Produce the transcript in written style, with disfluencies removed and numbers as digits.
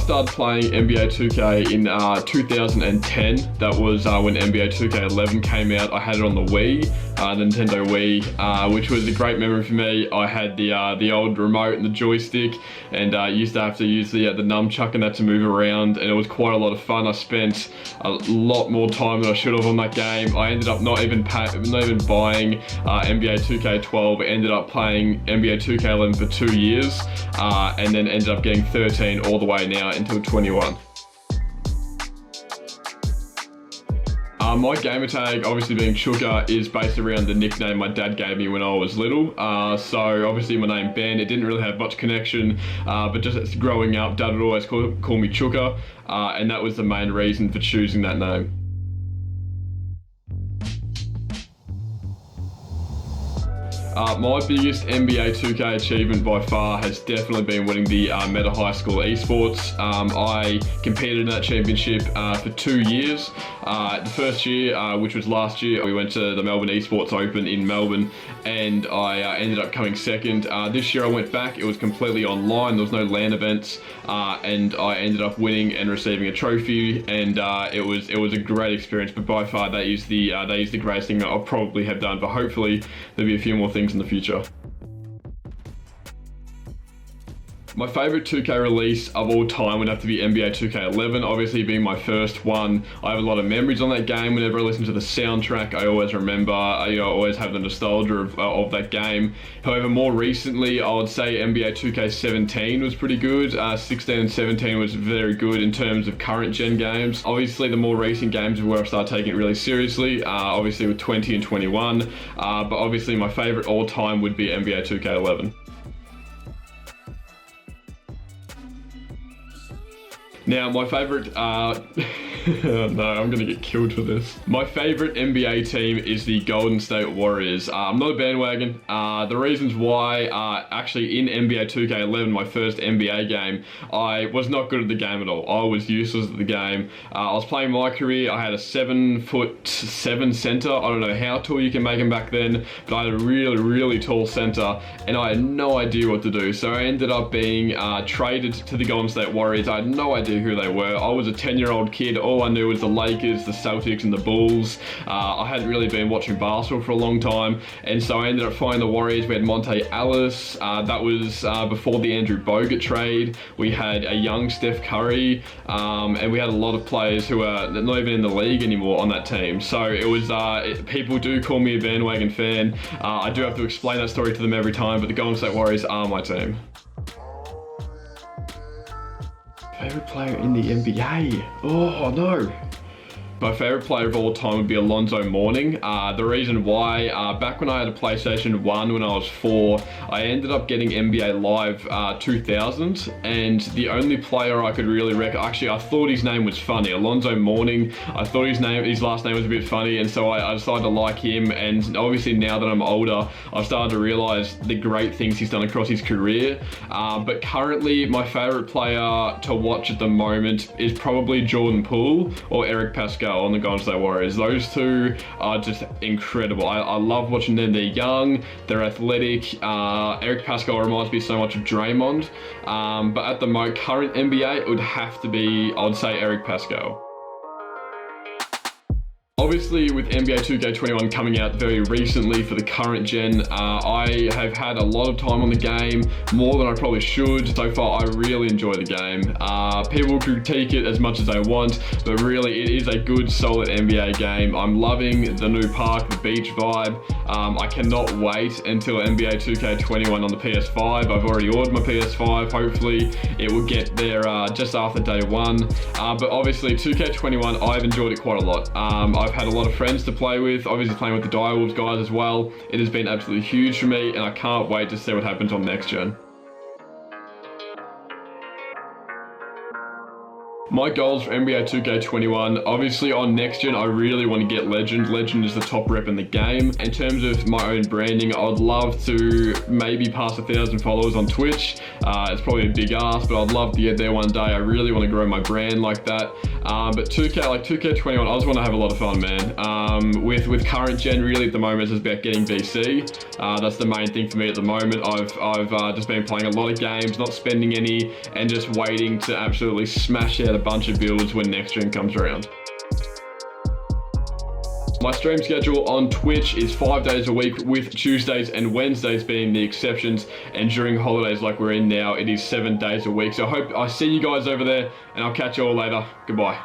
started playing NBA 2K in 2010. That was when NBA 2K 11 came out. I had it on the Wii, the Nintendo Wii, which was a great memory for me. I had the old remote and the joystick, and used to have to use the nunchuck and that to move around, and it was quite a lot of fun. I spent a lot more time than I should have on that game. I ended up not even buying NBA 2K 12. I ended up playing NBA 2K 11 for 2 years, and then ended up getting 13 all the way now until 21. My gamertag, obviously being Chooka, is based around the nickname my dad gave me when I was little. So obviously my name Ben, it didn't really have much connection, but just growing up, dad would always call me Chooka, and that was the main reason for choosing that name. My biggest NBA 2K achievement by far has definitely been winning the Meta High School Esports. I competed in that championship for 2 years. The first year, which was last year, we went to the Melbourne Esports Open in Melbourne, and I ended up coming second. This year I went back, it was completely online, there was no LAN events, and I ended up winning and receiving a trophy, and it was a great experience, but by far that is the greatest thing that I'll probably have done, but hopefully there'll be a few more things in the future. My favourite 2K release of all time would have to be NBA 2K 11, obviously being my first one. I have a lot of memories on that game. Whenever I listen to the soundtrack, I always remember, I always have the nostalgia of that game. However, more recently, I would say NBA 2K 17 was pretty good. 16 and 17 was very good in terms of current gen games. Obviously, the more recent games are where I started taking it really seriously, obviously with 20 and 21, but obviously my favourite all time would be NBA 2K 11. Now, my favourite, no, I'm gonna get killed for this. My favourite NBA team is the Golden State Warriors. I'm not a bandwagon. The reasons why are actually in NBA 2K 11, my first NBA game, I was not good at the game at all. I was useless at the game. I was playing my career. I had a 7'7" center. I don't know how tall you can make him back then, but I had a really, really tall center, and I had no idea what to do. So I ended up being traded to the Golden State Warriors. I had no idea who they were. I was a 10-year-old kid. All I knew was the Lakers, the Celtics, and the Bulls. I hadn't really been watching basketball for a long time, and so I ended up finding the Warriors. We had Monte Ellis. That was before the Andrew Bogut trade. We had a young Steph Curry, and we had a lot of players who are not even in the league anymore on that team. So it was, people do call me a bandwagon fan. I do have to explain that story to them every time, but the Golden State Warriors are my team. Favorite player in the NBA? Oh no. My favourite player of all time would be Alonzo Mourning. The reason why, back when I had a PlayStation 1 when I was 4, I ended up getting NBA Live 2000, and the only player I could really actually I thought his name was funny, Alonzo Mourning. I thought his last name was a bit funny, and so I decided to like him, and obviously now that I'm older, I've started to realise the great things he's done across his career. But currently, my favourite player to watch at the moment is probably Jordan Poole or Eric Pascal on the Golden State Warriors. Those two are just incredible. I love watching them. They're young, they're athletic. Eric Pascal reminds me so much of Draymond, but at the current NBA, it would have to be, I would say, Eric Pascal. Obviously, with NBA 2K21 coming out very recently for the current gen, I have had a lot of time on the game, more than I probably should. So far, I really enjoy the game. People critique it as much as they want, but really, it is a good, solid NBA game. I'm loving the new park, the beach vibe. I cannot wait until NBA 2K21 on the PS5. I've already ordered my PS5. Hopefully, it will get there just after day one. But obviously, 2K21, I've enjoyed it quite a lot. I've had a lot of friends to play with, obviously playing with the Direwolves guys as well. It has been absolutely huge for me, and I can't wait to see what happens on next gen. My goals for NBA 2K21, obviously on next gen, I really want to get Legend. Legend is the top rep in the game. In terms of my own branding, I would love to maybe pass 1,000 followers on Twitch. It's probably a big ask, but I'd love to get there one day. I really want to grow my brand like that. But 2K21, I just want to have a lot of fun, man. With current gen, really at the moment, it's about getting VC. That's the main thing for me at the moment. I've just been playing a lot of games, not spending any, and just waiting to absolutely smash out a bunch of builds when next gen comes around. My stream schedule on Twitch is 5 days a week, with Tuesdays and Wednesdays being the exceptions, and during holidays like we're in now, it is 7 days a week. So I hope I see you guys over there, and I'll catch you all later. Goodbye.